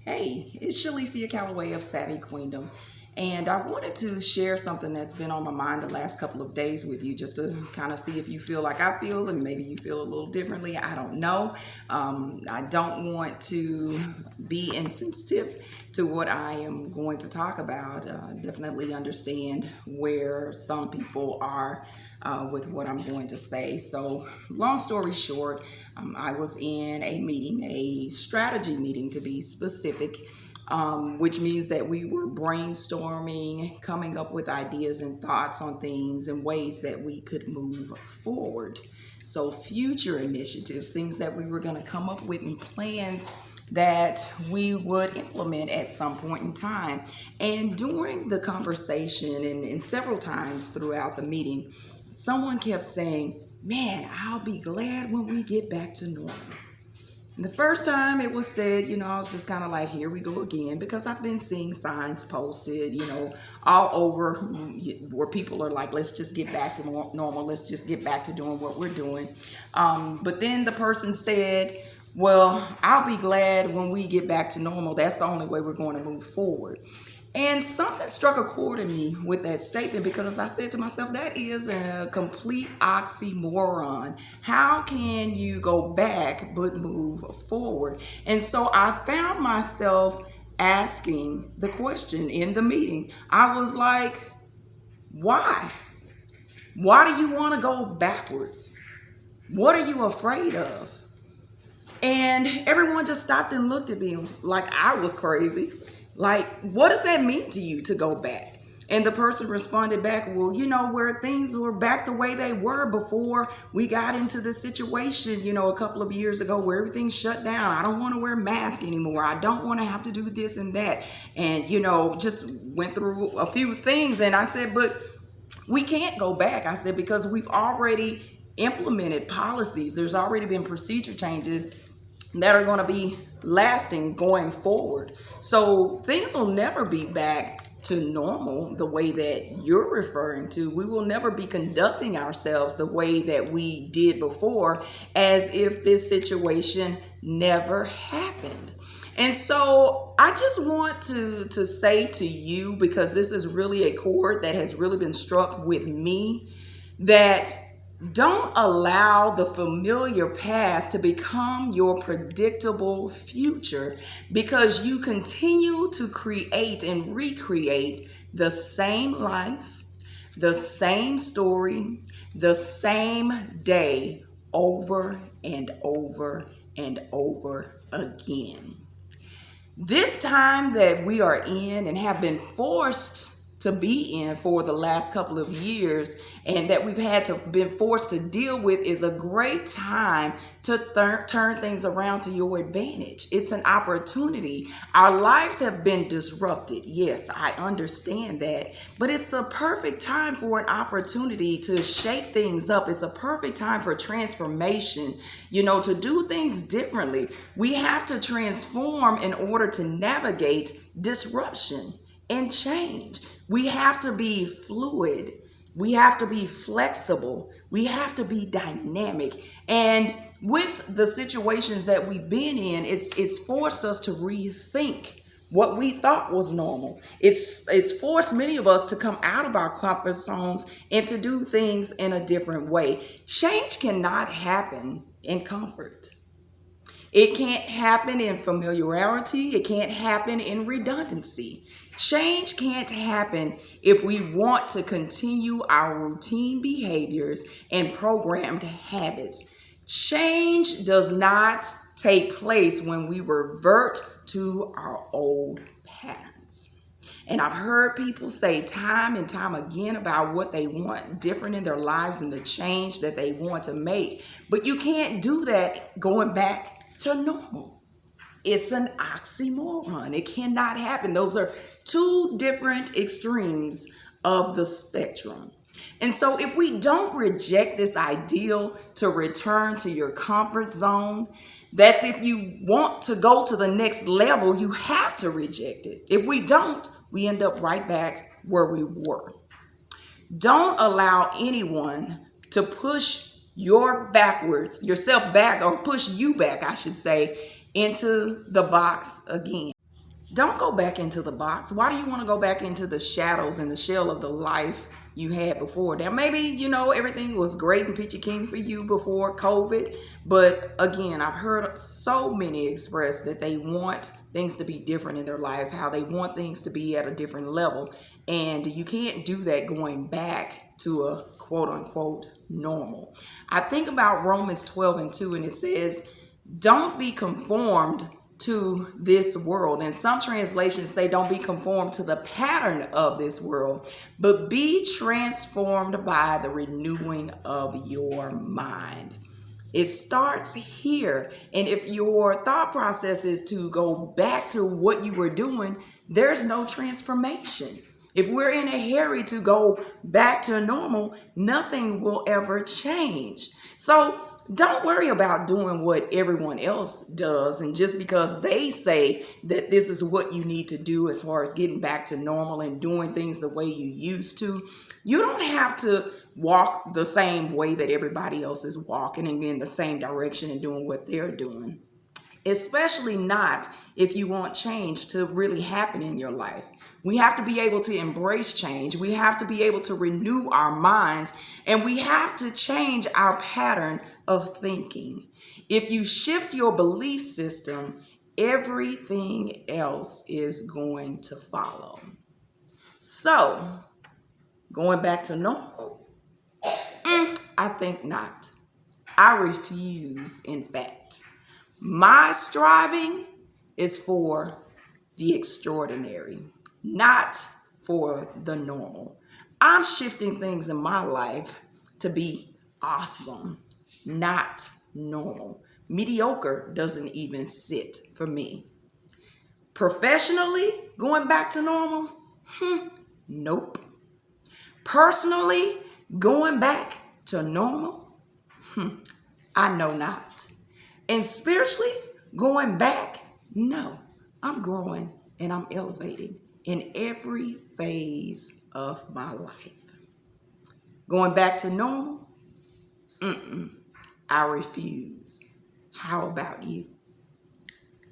Hey, it's Shalicia Calloway of Savvy Queendom, and I wanted to share something that's been on my mind the last couple of days with you just to kind of see if you feel like I feel and maybe you feel a little differently. I don't know. I don't want to be insensitive to what I am going to talk about. Definitely understand where some people are with what I'm going to say. So, long story short, I was in a meeting, a strategy meeting to be specific, which means that we were brainstorming, coming up with ideas and thoughts on things and ways that we could move forward. So, future initiatives, things that we were going to come up with and plans that we would implement at some point in time. And during the conversation and several times throughout the meeting, someone kept saying, "Man, I'll be glad when we get back to normal." And the first time it was said, I was just kind of like, here we go again, because I've been seeing signs posted, all over where people are like, let's just get back to normal. Let's just get back to doing what we're doing. But then the person said, well, I'll be glad when we get back to normal. That's the only way we're going to move forward. And something struck a chord in me with that statement, because I said to myself, that is a complete oxymoron. How can you go back but move forward? And so I found myself asking the question in the meeting. I was like, why? Why do you want to go backwards? What are you afraid of? And everyone just stopped and looked at me like I was crazy. Like, what does that mean to you to go back? And the person responded back, well, where things were back the way they were before we got into the situation, a couple of years ago where everything shut down. I don't want to wear masks anymore. I don't want to have to do this and that. And, just went through a few things. And I said, but we can't go back. I said, because we've already implemented policies. There's already been procedure changes that are going to be lasting going forward. So things will never be back to normal the way that you're referring to. We will never be conducting ourselves the way that we did before, as if this situation never happened. And so I just want to say to you, because this is really a chord that has really been struck with me, that don't allow the familiar past to become your predictable future, because you continue to create and recreate the same life, the same story, the same day over and over and over again. This time that we are in and have been forced to be in for the last couple of years, and that we've had to been forced to deal with, is a great time to turn things around to your advantage. It's an opportunity. Our lives have been disrupted. Yes, I understand that, but it's the perfect time for an opportunity to shake things up. It's a perfect time for transformation, to do things differently. We have to transform in order to navigate disruption and change. We have to be fluid. We have to be flexible. We have to be dynamic. And with the situations that we've been in, it's forced us to rethink what we thought was normal. It's forced many of us to come out of our comfort zones and to do things in a different way. Change cannot happen in comfort. It can't happen in familiarity. It can't happen in redundancy. Change can't happen if we want to continue our routine behaviors and programmed habits. Change does not take place when we revert to our old patterns. And I've heard people say time and time again about what they want different in their lives and the change that they want to make. But you can't do that going back to normal. It's an oxymoron. It cannot happen. Those are two different extremes of the spectrum. And so if we don't reject this ideal to return to your comfort zone, that's if you want to go to the next level, you have to reject it. If we don't, we end up right back where we were. Don't allow anyone to push yourself back, or push you back, I should say, into the box again. Don't go back into the box. Why do you want to go back into the shadows and the shell of the life you had before? Now, maybe, everything was great and peachy keen for you before COVID. But again, I've heard so many express that they want things to be different in their lives, how they want things to be at a different level. And you can't do that going back to a quote unquote normal. I think about Romans 12:2, and it says, don't be conformed to this world. And some translations say don't be conformed to the pattern of this world, but be transformed by the renewing of your mind. It starts here. And if your thought process is to go back to what you were doing, there's no transformation. If we're in a hurry to go back to normal, nothing will ever change. So don't worry about doing what everyone else does. And just because they say that this is what you need to do as far as getting back to normal and doing things the way you used to, you don't have to walk the same way that everybody else is walking and in the same direction and doing what they're doing. Especially not if you want change to really happen in your life. We have to be able to embrace change. We have to be able to renew our minds, and we have to change our pattern of thinking. If you shift your belief system, everything else is going to follow. So, going back to normal? I think not. I refuse, in fact. My striving is for the extraordinary, not for the normal. I'm shifting things in my life to be awesome, not normal. Mediocre doesn't even sit for me. Professionally, going back to normal? Nope. Personally, going back to normal? I know not. And spiritually, going back? No. I'm growing and I'm elevating in every phase of my life. Going back to normal? I refuse. How about you?